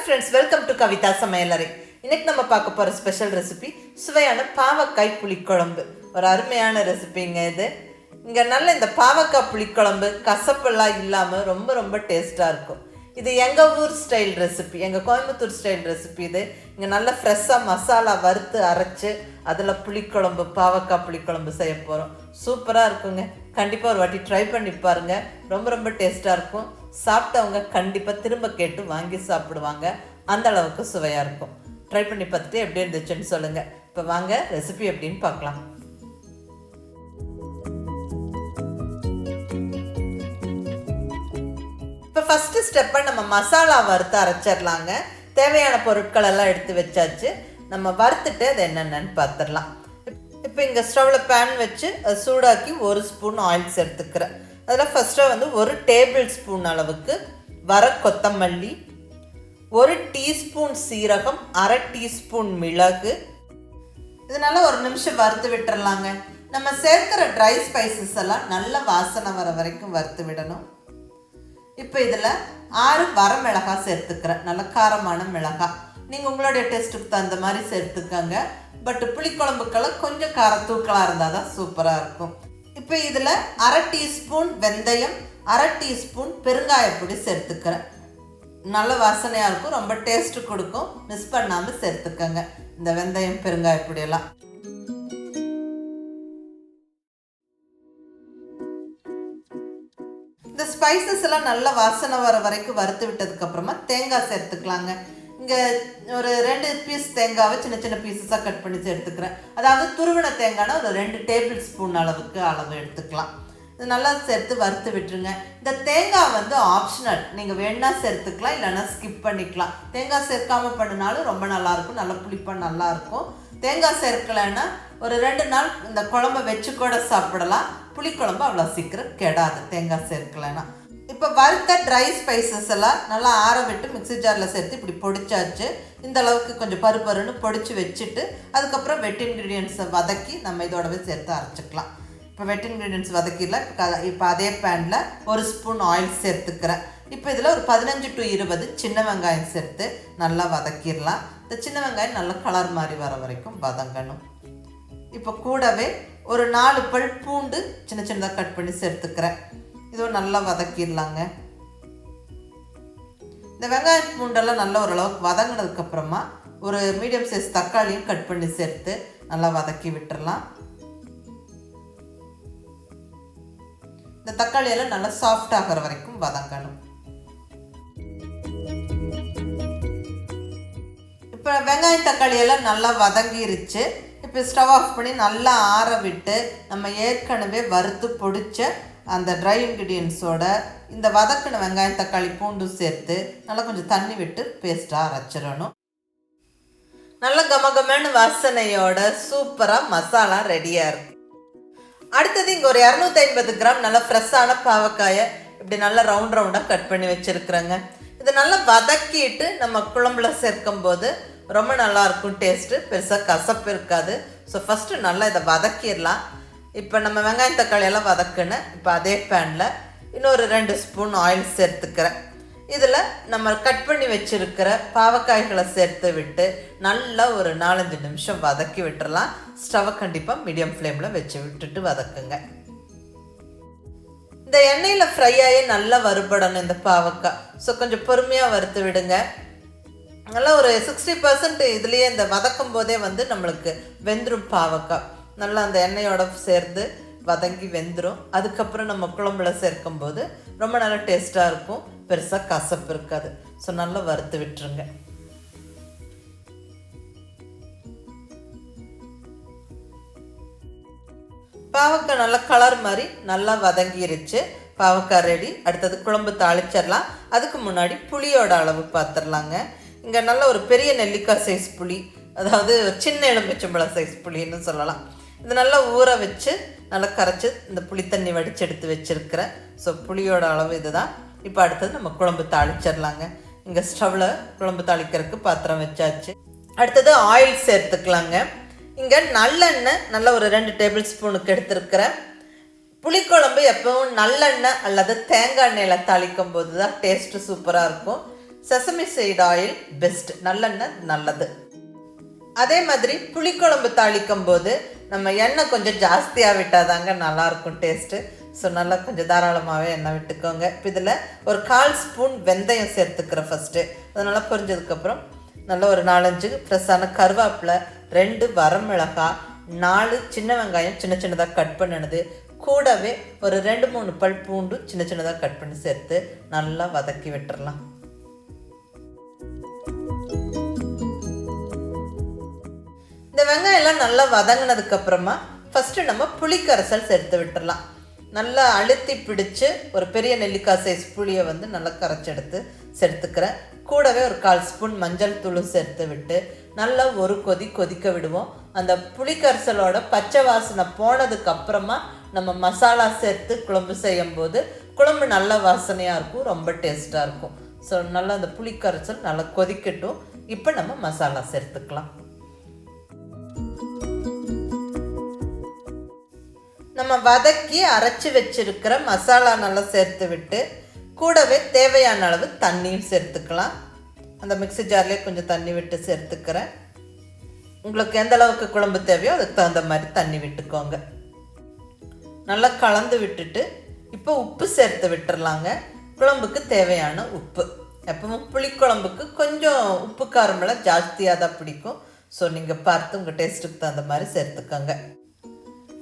friends, welcome to Kavithasamayalarai. இன்னைக்கு நம்ம பார்க்க போற ஸ்பெஷல் ரெசிபி சுவையான பாவக்காய் புளிக்குழம்பு. ஒரு அருமையான ரெசிபிங்க இது. இங்க நல்ல இந்த பாவக்காய் புளிக்குழம்பு கசப்பெல்லாம் இல்லாம ரொம்ப டேஸ்டா இருக்கும். இது எங்க ஊர் ஸ்டைல் ரெசிபி, எங்க கோயம்புத்தூர் ஸ்டைல் ரெசிபி இது. இங்க நல்ல ஃப்ரெஷ்ஷா மசாலா வறுத்து அரைச்சு அதுல புளிக்குழம்பு பாவக்காய் புளிக்குழம்பு செய்ய போறோம். சூப்பரா இருக்குங்க. கண்டிப்பா ஒரு வாட்டி ட்ரை பண்ணி பாருங்க. ரொம்ப டேஸ்டா இருக்கும். சாப்பிட்டவங்க கண்டிப்பா திரும்ப கேட்டு வாங்கி சாப்பிடுவாங்க. அந்த அளவுக்கு சுவையா இருக்கும். ட்ரை பண்ணி பார்த்துட்டு எப்படி இருந்துச்சுன்னு சொல்லுங்க. இப்போ வாங்க ரெசிபி எப்படின்னு பார்க்கலாம். இப்போ ஃபர்ஸ்ட் ஸ்டெப்பை நம்ம மசாலா வறுத்து அரைச்சிடலாங்க. தேவையான பொருட்கள் எல்லாம் எடுத்து வச்சாச்சு. நம்ம வறுத்துட்டு அது என்னென்னு பார்த்துடலாம். இப்போ இங்கே ஸ்டவ்வில் பேன் வச்சு அது சூடாக்கி 1 ஸ்பூன் ஆயில் சேர்த்துக்கிறேன். அதில் ஃபஸ்ட்டாக 1 டேபிள் ஸ்பூன் அளவுக்கு வர கொத்தமல்லி, 1 டீஸ்பூன் சீரகம், 1/2 டீஸ்பூன் மிளகு. இதனால 1 நிமிஷம் வறுத்து விட்டுறலாங்க. நம்ம சேர்க்கிற ட்ரை ஸ்பைசஸ் எல்லாம் நல்ல வாசனை வர வரைக்கும் வறுத்து விடணும். இப்போ இதில் 6 வரமிளகாய் சேர்த்துக்கிறேன். நல்ல காரமான மிளகாய். நீங்கள் உங்களுடைய டேஸ்ட்டுக்கு தகுந்த மாதிரி சேர்த்துக்கங்க. பட் புளிக்குழம்புக்கெல்லாம் கொஞ்சம் காரம் தூக்கலாக இருந்தால் தான் சூப்பராக இருக்கும். இப்போ இதில் 1/2 டீஸ்பூன் வெந்தயம், 1/2 டீஸ்பூன் பெருங்காயப்பொடி சேர்த்துக்கிறேன். நல்ல வாசனையாக இருக்கும், ரொம்ப டேஸ்ட்டு கொடுக்கும். மிஸ் பண்ணாமல் சேர்த்துக்கங்க இந்த வெந்தயம் பெருங்காயப்பொடியெல்லாம். இந்த ஸ்பைசஸ் எல்லாம் நல்ல வாசனை வர வரைக்கும் வறுத்து விட்டதுக்கப்புறமா தேங்காய் சேர்த்துக்கலாங்க. இங்கே ஒரு 2 பீஸ் தேங்காவை சின்ன பீசஸாக கட் பண்ணி சேர்த்துக்கிறேன். அதாவது துருவின தேங்காய்னா ஒரு 2 டேபிள் ஸ்பூன் அளவுக்கு எடுத்துக்கலாம். இது நல்லா சேர்த்து வறுத்து விட்டுருங்க. இந்த தேங்காய் ஆப்ஷனல், நீங்கள் வேணா சேர்த்துக்கலாம், இல்லைன்னா ஸ்கிப் பண்ணிக்கலாம். தேங்காய் சேர்க்காமல் பண்ணினாலும் ரொம்ப நல்லாயிருக்கும், நல்ல புளிப்பாக நல்லாயிருக்கும். தேங்காய் சேர்க்கலைன்னா ஒரு 2 நாள் இந்த குழம்பை வச்சு கூட சாப்பிடலாம். புளிக்குழம்பு அவ்வளோ சீக்கிரம் கெடாது தேங்காய் சேர்க்கலைன்னா. இப்போ வறுத்த ட்ரை ஸ்பைசஸ் எல்லாம் நல்லா ஆற விட்டு மிக்ஸி ஜாரில் சேர்த்து இப்படி பொடிச்சாச்சு. இந்த அளவுக்கு கொஞ்சம் பருன்னு பொடிச்சு வச்சுட்டு அதுக்கப்புறம் வெட் இன்க்ரீடியன்ஸை வதக்கி நம்ம இதோடவே சேர்த்து அரைச்சிக்கலாம். இப்போ வெட் இன்க்ரீடியன்ஸ் வதக்கிடல. இப்போ அதே பேனில் 1 ஸ்பூன் ஆயில் சேர்த்துக்கிறேன். இப்போ இதில் ஒரு 15 to 20 சின்ன வெங்காயம் சேர்த்து நல்லா வதக்கிடலாம். இந்த சின்ன வெங்காயம் நல்லா கலர் மாதிரி வர வரைக்கும் வதங்கணும். இப்போ கூடவே ஒரு 4 பல் பூண்டு சின்னதாக கட் பண்ணி சேர்த்துக்கிறேன். இதுவும் நல்லா வதக்கிடலாங்க. இந்த வெங்காயம் பூண்டெல்லாம் நல்லா ஓரளவுக்கு வதங்கினதுக்கப்புறமா ஒரு மீடியம் சைஸ் தக்காளியும் கட் பண்ணி சேர்த்து நல்லா வதக்கி விட்டுடலாம். இந்த தக்காளியெல்லாம் நல்லா சாஃப்ட் ஆகிற வரைக்கும் வதங்கணும். இப்போ வெங்காயம் தக்காளியெல்லாம் நல்லா வதங்கிருச்சு. இப்போ ஸ்டவ் ஆஃப் பண்ணி நல்லா ஆற விட்டு நம்ம ஏற்கனவே வறுத்து பொடிச்ச அந்த ட்ரை இன்க்ரீடியன்ஸோட இந்த வதக்கின வெங்காயம் தக்காளி பூண்டு சேர்த்து நல்லா கொஞ்சம் தண்ணி விட்டு பேஸ்ட்டாக அரைச்சிடணும். நல்ல கமகமான வாசனையோட சூப்பராக மசாலா ரெடியாக இருக்கு. அடுத்தது இங்கே ஒரு 250 கிராம் நல்ல ஃப்ரெஷ்ஷான பாவக்காயை இப்படி நல்லா ரவுண்டாக கட் பண்ணி வச்சுருக்குறேங்க. இதை நல்லா வதக்கிட்டு நம்ம குழம்புல சேர்க்கும் போது ரொம்ப நல்லாயிருக்கும். டேஸ்ட்டு பெருசாக கசப்பு இருக்காது. ஸோ ஃபஸ்ட்டு நல்லா இதை வதக்கிடலாம். இப்போ நம்ம வெங்காயம் தக்காளியெல்லாம் வதக்குன்னு இப்போ அதே பேனில் இன்னொரு 2 ஸ்பூன் ஆயில் சேர்த்துக்கிறேன். இதில் நம்ம கட் பண்ணி வச்சுருக்கிற பாவக்காய்களை சேர்த்து விட்டு நல்லா ஒரு 4-5 நிமிஷம் வதக்கி விட்டுறலாம். ஸ்டவ்வை கண்டிப்பாக மீடியம் ஃப்ளேமில் வச்சு விட்டுட்டு வதக்குங்க. இந்த எண்ணெயில் ஃப்ரை ஆகி நல்லா வறுபடணும் இந்த பாவக்காய். ஸோ கொஞ்சம் பொறுமையாக வறுத்து விடுங்க. நல்லா ஒரு 60% இதுலேயே இந்த வதக்கும் போதே நம்மளுக்கு வெந்துடும் பாவக்காய். நல்லா அந்த எண்ணெயோட சேர்ந்து வதங்கி வெந்துடும். அதுக்கப்புறம் நம்ம குழம்புல சேர்க்கும் போது ரொம்ப நல்லா டேஸ்ட்டாக இருக்கும். பெருசாக கசப்பு இருக்காது. ஸோ நல்லா வறுத்து விட்டுருங்க. பாவக்காய் நல்லா கலர் மாதிரி நல்லா வதங்கிருச்சு. பாவக்காய் ரெடி. அடுத்தது குழம்பு தாளிச்சிடலாம். அதுக்கு முன்னாடி புளியோட அளவு பார்த்துடலாங்க. இங்கே நல்ல ஒரு பெரிய நெல்லிக்காய் சைஸ் புளி, அதாவது ஒரு சின்ன எலுமிச்சம்பழம் சைஸ் புளின்னு சொல்லலாம். இது நல்லா ஊற வச்சு நல்லா கரைச்சி இந்த புளி தண்ணி வடித்து எடுத்து வச்சுருக்கிறேன். ஸோ புளியோட அளவு இதுதான். இப்போ அடுத்தது நம்ம குழம்பு தாளிச்சிடலாங்க. இங்கே ஸ்டவ்வில் குழம்பு தாளிக்கிறதுக்கு பாத்திரம் வச்சாச்சு. அடுத்தது ஆயில் சேர்த்துக்கலாங்க. இங்கே நல்லெண்ணெய் நல்லா ஒரு 2 டேபிள் ஸ்பூனுக்கு எடுத்துருக்கிறேன். புளிக்குழம்பு எப்பவும் நல்லெண்ணெய் அல்லது தேங்காய் எண்ணெயில் தாளிக்கும் போது தான் டேஸ்ட்டு சூப்பராக இருக்கும். செசமி சீட் ஆயில் பெஸ்ட், நல்லெண்ணெய் நல்லது. அதே மாதிரி புளிக்குழம்பு தாளிக்கும் போது நம்ம எண்ணெய் கொஞ்சம் ஜாஸ்தியாக விட்டாதாங்க நல்லாயிருக்கும் டேஸ்ட்டு. ஸோ நல்லா கொஞ்சம் தாராளமாகவே எண்ணெய் விட்டுக்கோங்க. இப்போ இதில் ஒரு 1/4 ஸ்பூன் வெந்தயம் சேர்த்துக்கிறேன் ஃபஸ்ட்டு. அது நல்லா பொரிஞ்சதுக்கப்புறம் நல்லா ஒரு 4-5 ஃப்ரெஷ்ஷான கருவேப்பிலை, 2 வரமிளகாய், 4 சின்ன வெங்காயம் சின்ன சின்னதாக கட் பண்ணினது, கூடவே ஒரு 2-3 பல் பூண்டு சின்ன சின்னதாக கட் பண்ணி சேர்த்து நல்லா வதக்கி விட்டுறலாம். இந்த வெங்காயம்லாம் நல்லா வதங்கினதுக்கப்புறமா ஃபஸ்ட்டு நம்ம புளிக்கரைசல் சேர்த்து விட்டுடலாம். நல்லா அழுத்தி பிடிச்சி ஒரு பெரிய நெல்லிக்காய் சைஸ் புளியை வந்து நல்லா கரைச்செடுத்து சேர்த்துக்கிறேன். கூடவே ஒரு 1/4 ஸ்பூன் மஞ்சள் தூள் சேர்த்து விட்டு நல்லா ஒரு கொதிக்க விடுவோம். அந்த புளிக்கரைசலோட பச்சை வாசனை போனதுக்கப்புறமா நம்ம மசாலா சேர்த்து குழம்பு செய்யும்போது குழம்பு நல்ல வாசனையாக இருக்கும், ரொம்ப டேஸ்ட்டாக இருக்கும். ஸோ நல்லா அந்த புளிக்கரைசல் நல்லா கொதிக்கட்டும். இப்போ நம்ம மசாலா சேர்த்துக்கலாம். நம்ம வதக்கி அரைச்சி வச்சிருக்கிற மசாலா நல்லா சேர்த்து விட்டு கூடவே தேவையான அளவு தண்ணியும் சேர்த்துக்கலாம். அந்த மிக்ஸி ஜார்லேயே கொஞ்சம் தண்ணி விட்டு சேர்த்துக்கிறேன். உங்களுக்கு எந்த அளவுக்கு குழம்பு தேவையோ அதுக்கு தகுந்த மாதிரி தண்ணி விட்டுக்கோங்க. நல்லா கலந்து விட்டுட்டு இப்போ உப்பு சேர்த்து விட்டுறலாங்க. குழம்புக்கு தேவையான உப்பு. எப்பவும் புளிக்குழம்புக்கு கொஞ்சம் உப்பு காரமெல்லாம் ஜாஸ்தியாக தான் பிடிக்கும். ஸோ நீங்கள் பார்த்து உங்கள் டேஸ்ட்டுக்கு தகுந்த மாதிரி சேர்த்துக்கோங்க.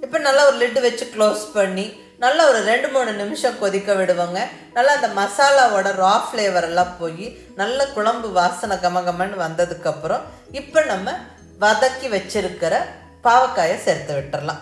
இப்போ நல்லா ஒரு லிட்டு வச்சு க்ளோஸ் பண்ணி நல்லா ஒரு 2-3 நிமிஷம் கொதிக்க விடுவோங்க. நல்லா அந்த மசாலாவோட ரா ஃப்ளேவர் எல்லாம் போய் நல்ல குழம்பு வாசனை கமகமன்னு வந்ததுக்கப்புறம் இப்போ நம்ம வதக்கி வச்சிருக்கிற பாவக்காயை சேர்த்து விட்டுறலாம்.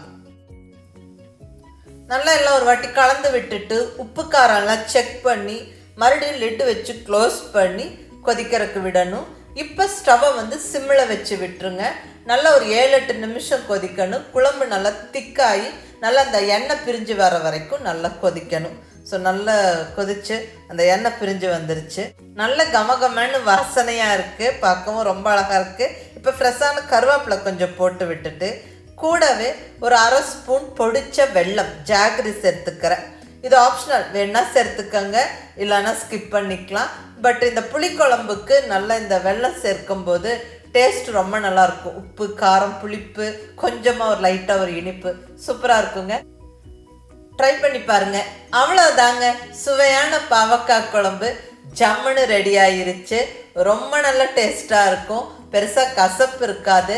நல்லா எல்லாம் ஒரு வாட்டி கலந்து விட்டுட்டு உப்பு காரம்லாம் செக் பண்ணி மறுபடியும் லிட்டு வச்சு க்ளோஸ் பண்ணி கொதிக்கிறதுக்கு விடணும். இப்போ ஸ்டவ்வை வந்து சிம்மில் வச்சு விட்டுருங்க. நல்லா ஒரு 7-8 நிமிஷம் கொதிக்கணும். குழம்பு நல்லா திக்காகி நல்லா அந்த எண்ணெய் பிரிஞ்சு வர வரைக்கும் நல்லா கொதிக்கணும். ஸோ நல்லா கொதிச்சு அந்த எண்ணெய் பிரிஞ்சு வந்துருச்சு. நல்ல கமகமன்னு வாசனையாக இருக்குது, பார்க்கவும் ரொம்ப அழகாக இருக்குது. இப்போ ஃப்ரெஷ்ஷான கருவேப்பிலை கொஞ்சம் போட்டு விட்டுட்டு கூடவே ஒரு 1/2 ஸ்பூன் பொடிச்ச வெல்லம் ஜாகரி சேர்த்துக்கிறேன். இது ஆப்ஷனல், வேணா சேர்த்துக்கங்க, இல்லைன்னா ஸ்கிப் பண்ணிக்கலாம். பட் இந்த புளிக்குழம்புக்கு நல்லா இந்த வெல்லம் சேர்க்கும்போது டேஸ்ட் ரொம்ப நல்லாயிருக்கும். உப்பு காரம் புளிப்பு கொஞ்சமாக ஒரு லைட்டாக ஒரு இனிப்பு சூப்பராக இருக்குங்க. ட்ரை பண்ணி பாருங்கள். அவ்வளோதாங்க, சுவையான பாவக்காய் குழம்பு ஜம்முன்னு ரெடி ஆயிருச்சு. ரொம்ப நல்ல டேஸ்ட்டாக இருக்கும், பெருசாக கசப்பு இருக்காது,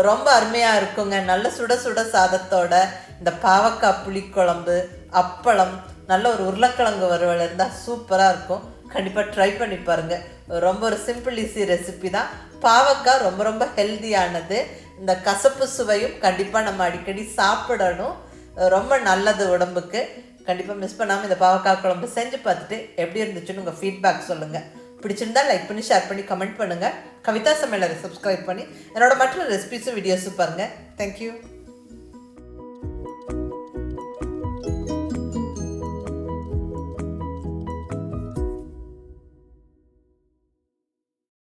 ரொம்ப அருமையாக இருக்குங்க. நல்ல சுட சுட சாதத்தோட இந்த பாவக்காய் புளிக்குழம்பு, அப்பளம், நல்ல ஒரு உருளைக்கிழங்கு வறுவல் இருந்தால் சூப்பராக இருக்கும். கண்டிப்பாக ட்ரை பண்ணி பாருங்கள். ரொம்ப ஒரு சிம்பிள் ஈஸி ரெசிபி தான். பாவக்காய் ரொம்ப ரொம்ப ஹெல்தியானது. இந்த கசப்பு சுவையும் கண்டிப்பாக நம்ம அடிக்கடி சாப்பிடணும், ரொம்ப நல்லது உடம்புக்கு. கண்டிப்பாக மிஸ் பண்ணாமல் இந்த பாவக்காய் குழம்பு செஞ்சு பார்த்துட்டு எப்படி இருந்துச்சுன்னு உங்கள் ஃபீட்பேக் சொல்லுங்கள். பிடிச்சிருந்தா லைக் பண்ணி ஷேர் பண்ணி கமெண்ட் பண்ணுங்கள். கவிதா சமையலரை சப்ஸ்கிரைப் பண்ணி என்னோட மற்ற ரெசிபிஸும் வீடியோஸும் பாருங்கள். தேங்க்யூ.